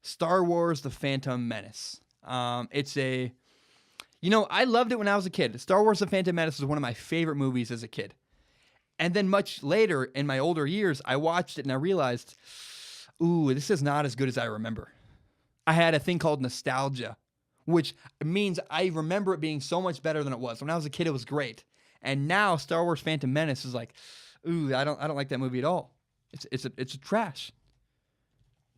Star Wars: The Phantom Menace. I loved it when I was a kid. Star Wars: The Phantom Menace was one of my favorite movies as a kid. And then much later, in my older years, I watched it and I realized, this is not as good as I remember. I had a thing called nostalgia, which means I remember it being so much better than it was. When I was a kid, it was great. And now Star Wars: Phantom Menace is like, I don't like that movie at all. It's a trash.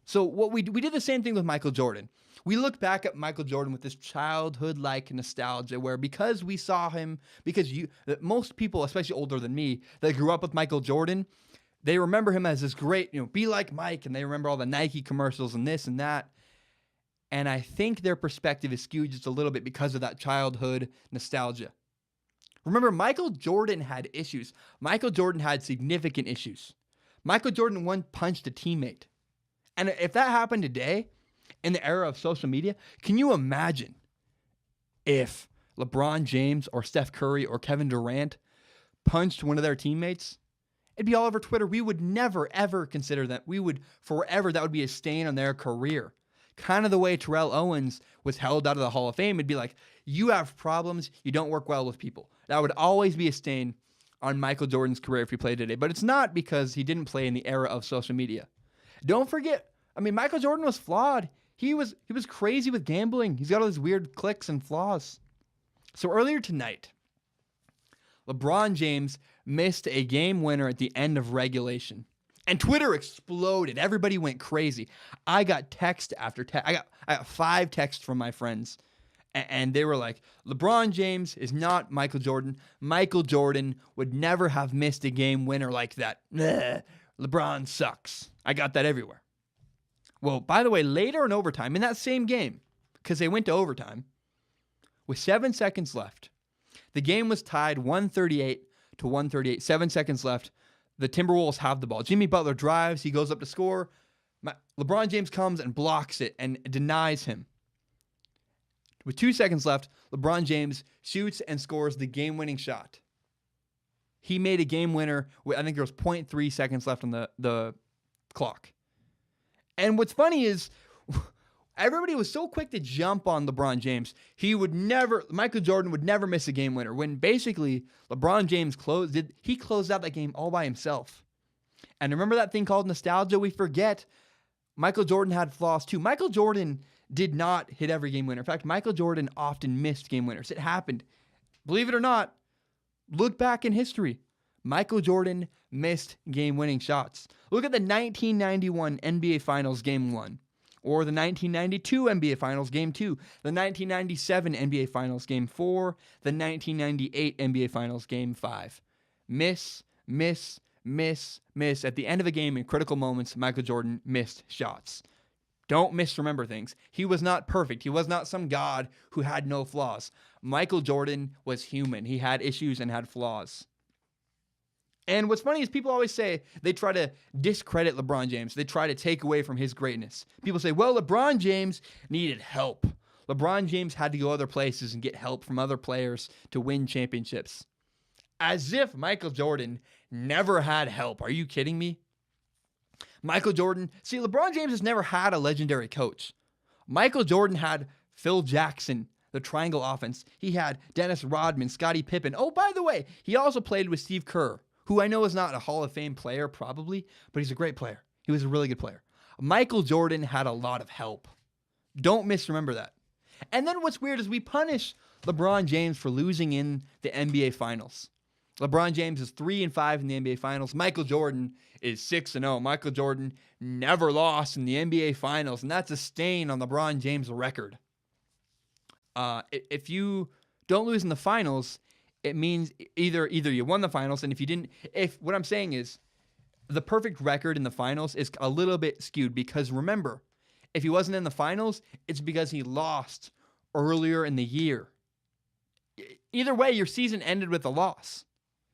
So what we did the same thing with Michael Jordan. We look back at Michael Jordan with this childhood-like nostalgia where because we saw him, most people, especially older than me, that grew up with Michael Jordan, they remember him as this great, be like Mike, and they remember all the Nike commercials and this and that. And I think their perspective is skewed just a little bit because of that childhood nostalgia. Remember, Michael Jordan had issues. Michael Jordan had significant issues. Michael Jordan once punched a teammate. And if that happened today, in the era of social media, can you imagine if LeBron James or Steph Curry or Kevin Durant punched one of their teammates? It'd be all over Twitter. We would never, ever consider that. That would be a stain on their career. Kind of the way Terrell Owens was held out of the Hall of Fame. It'd be like, you have problems, you don't work well with people. That would always be a stain on Michael Jordan's career if he played today. But it's not because he didn't play in the era of social media. Don't forget, Michael Jordan was flawed. He was crazy with gambling. He's got all these weird clicks and flaws. So earlier tonight, LeBron James missed a game winner at the end of regulation. And Twitter exploded. Everybody went crazy. I got text after text. I got 5 texts from my friends. And they were like, LeBron James is not Michael Jordan. Michael Jordan would never have missed a game winner like that. LeBron sucks. I got that everywhere. Well, by the way, later in overtime, in that same game, because they went to overtime, with 7 seconds left, the game was tied 138-138. 7 seconds left. The Timberwolves have the ball. Jimmy Butler drives. He goes up to score. LeBron James comes and blocks it and denies him. With 2 seconds left, LeBron James shoots and scores the game-winning shot. He made a game winner. I think there was 0.3 seconds left on the clock. And what's funny is everybody was so quick to jump on LeBron James. Michael Jordan would never miss a game winner when basically LeBron James closed out that game all by himself. And remember that thing called nostalgia? We forget Michael Jordan had flaws too. Michael Jordan did not hit every game winner. In fact, Michael Jordan often missed game winners. It happened. Believe it or not, look back in history. Michael Jordan missed game-winning shots. Look at the 1991 NBA Finals Game 1, or the 1992 NBA Finals Game 2, the 1997 NBA Finals Game 4, the 1998 NBA Finals Game 5. Miss. At the end of a game in critical moments, Michael Jordan missed shots. Don't misremember things. He was not perfect. He was not some god who had no flaws. Michael Jordan was human. He had issues and had flaws. And what's funny is people always say they try to discredit LeBron James. They try to take away from his greatness. People say, well, LeBron James needed help. LeBron James had to go other places and get help from other players to win championships. As if Michael Jordan never had help. Are you kidding me? LeBron James has never had a legendary coach. Michael Jordan had Phil Jackson, the triangle offense. He had Dennis Rodman, Scottie Pippen. Oh, by the way, he also played with Steve Kerr, who I know is not a Hall of Fame player probably, but he's a great player. He was a really good player. Michael Jordan had a lot of help. Don't misremember that. And then what's weird is we punish LeBron James for losing in the NBA Finals. LeBron James is 3-5 in the NBA Finals. Michael Jordan is 6-0. Michael Jordan never lost in the NBA Finals, and that's a stain on LeBron James' record. If you don't lose in the finals, it means either you won the finals, and what I'm saying is the perfect record in the finals is a little bit skewed because remember, if he wasn't in the finals, it's because he lost earlier in the year. Either way, your season ended with a loss.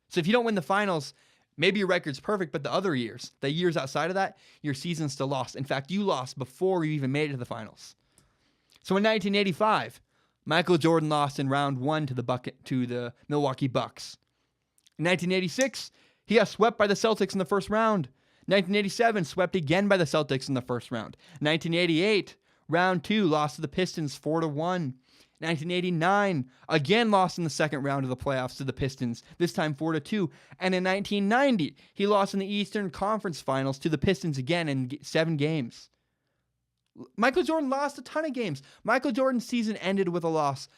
So if you don't win the finals, maybe your record's perfect, but the years outside of that, your season's still lost. In fact, you lost before you even made it to the finals. So in 1985, Michael Jordan lost in round 1 to the Milwaukee Bucks. In 1986, he got swept by the Celtics in the first round. 1987, swept again by the Celtics in the first round. 1988, Round 2, lost to the Pistons 4-1. 1989, again lost in the second round of the playoffs to the Pistons, this time 4-2. And in 1990, he lost in the Eastern Conference Finals to the Pistons again in 7 games. Michael Jordan lost a ton of games. Michael Jordan's season ended with a loss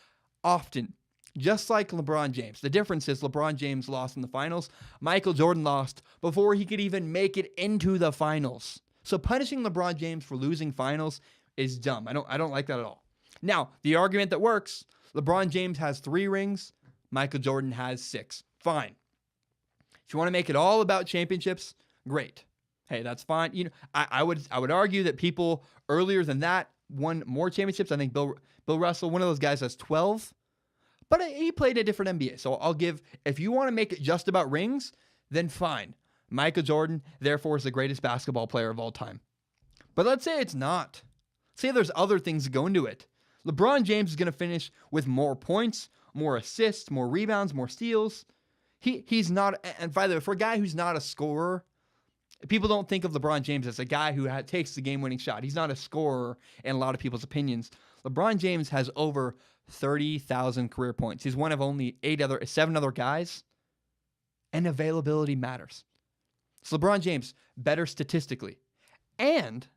often, just like LeBron James. The difference is LeBron James lost in the finals. Michael Jordan lost before he could even make it into the finals. So punishing LeBron James for losing finals is dumb. I don't like that at all. Now, the argument that works, LeBron James has 3 rings, Michael Jordan has 6. Fine. If you want to make it all about championships, great. Hey, that's fine. You know, I would argue that people earlier than that won more championships. I think Bill Russell, one of those guys, has 12. But he played a different NBA. So I'll give, if you want to make it just about rings, then fine. Michael Jordan, therefore, is the greatest basketball player of all time. But let's say it's not. Say there's other things that go into it. LeBron James is going to finish with more points, more assists, more rebounds, more steals. He's not, and by the way, for a guy who's not a scorer, people don't think of LeBron James as a guy who takes the game-winning shot. He's not a scorer in a lot of people's opinions. LeBron James has over 30,000 career points. He's one of only 7 other guys, and availability matters. So LeBron James, better statistically, and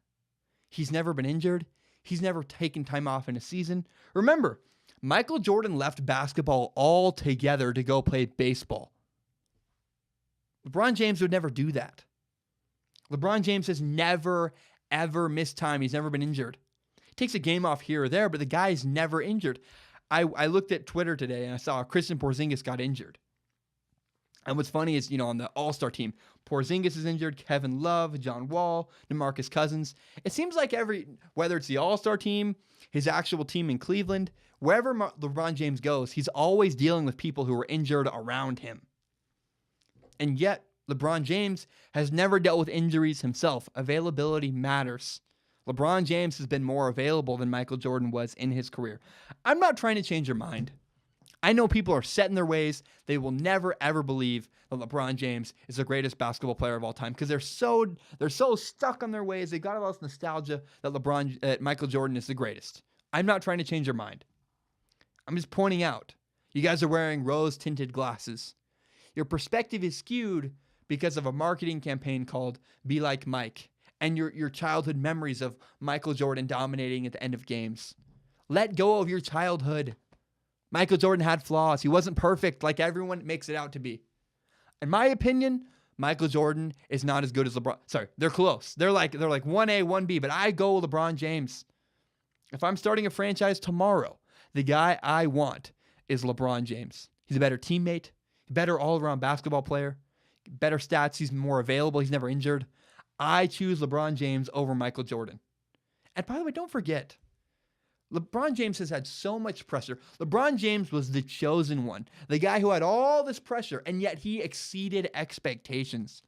he's never been injured. He's never taken time off in a season. Remember, Michael Jordan left basketball altogether to go play baseball. LeBron James would never do that. LeBron James has never, ever missed time. He's never been injured. He takes a game off here or there, but the guy's never injured. I looked at Twitter today and I saw Kristaps Porzingis got injured. And what's funny is, on the All-Star team, Porzingis is injured, Kevin Love, John Wall, DeMarcus Cousins. It seems like whether it's the All-Star team, his actual team in Cleveland, wherever LeBron James goes, he's always dealing with people who are injured around him. And yet, LeBron James has never dealt with injuries himself. Availability matters. LeBron James has been more available than Michael Jordan was in his career. I'm not trying to change your mind. I know people are set in their ways. They will never, ever believe that LeBron James is the greatest basketball player of all time because they're so stuck on their ways. They got all this nostalgia that Michael Jordan is the greatest. I'm not trying to change your mind. I'm just pointing out, you guys are wearing rose-tinted glasses. Your perspective is skewed because of a marketing campaign called Be Like Mike and your childhood memories of Michael Jordan dominating at the end of games. Let go of your childhood. Michael Jordan had flaws. He wasn't perfect like everyone makes it out to be. In my opinion, Michael Jordan is not as good as LeBron. Sorry, they're close. They're like 1A, 1B, but I go LeBron James. If I'm starting a franchise tomorrow, the guy I want is LeBron James. He's a better teammate, better all-around basketball player, better stats. He's more available. He's never injured. I choose LeBron James over Michael Jordan. And by the way, don't forget, LeBron James has had so much pressure. LeBron James was the chosen one, the guy who had all this pressure, and yet he exceeded expectations.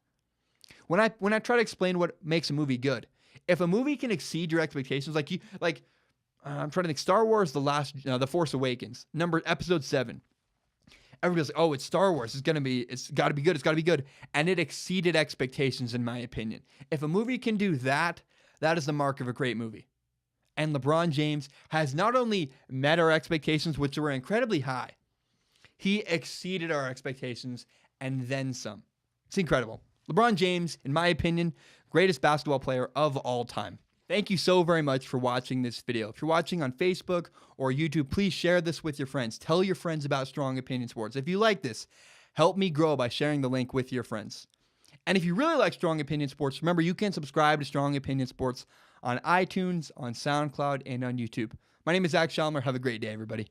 When I try to explain what makes a movie good, if a movie can exceed your expectations, I'm trying to think, Star Wars: The Force Awakens, episode 7. Everybody's like, "Oh, it's Star Wars. It's got to be good. It's got to be good," and it exceeded expectations, in my opinion. If a movie can do that, that is the mark of a great movie. And LeBron James has not only met our expectations, which were incredibly high, he exceeded our expectations and then some. It's incredible. LeBron James, in my opinion, greatest basketball player of all time. Thank you so very much for watching this video. If you're watching on Facebook or YouTube, please share this with your friends. Tell your friends about Strong Opinion Sports. If you like this, help me grow by sharing the link with your friends. And if you really like Strong Opinion Sports, remember you can subscribe to Strong Opinion Sports on iTunes, on SoundCloud, and on YouTube. My name is Zach Schalmer. Have a great day, everybody.